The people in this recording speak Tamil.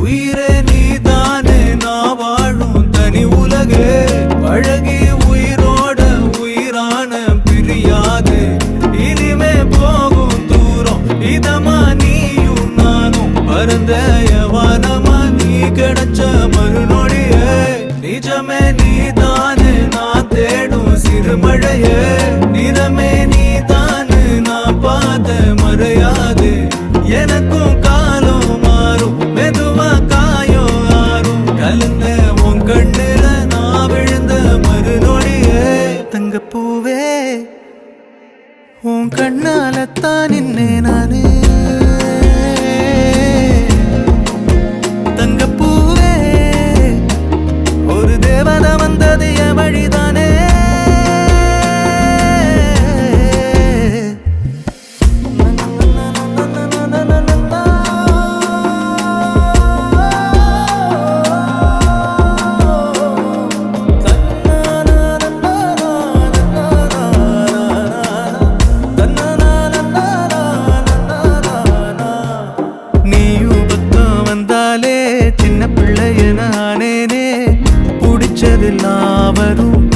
உயிரே நீதானே நான் வாழும் தனி உலகே பழகி உயிரோட உயிரான பிரியாது இனிமே போகும் தூரம் இதமா நீயும் நானும் பரந்த யவானமா நீ கிடைச்ச மறுநொடியே நிஜமே நீதானே நான் தேடும் சிறுமழையே நிறமே நீதானே நான் பார்த்த மறையாது எனக்கும் காலம் மாறும் மெதுவா காயம் ஆறும் கலந்த உன் கண்ணுல நான் விழுந்த மறுநொடியே தங்கப்பூவே உன் கண்ணாலத்தான் நின்னே நானே தங்கப்பூவே ஒரு தேவதை வந்தது என் வழிதானே சின்ன பிள்ளைய நானேனே பிடிச்சதெல்லாம் வரும்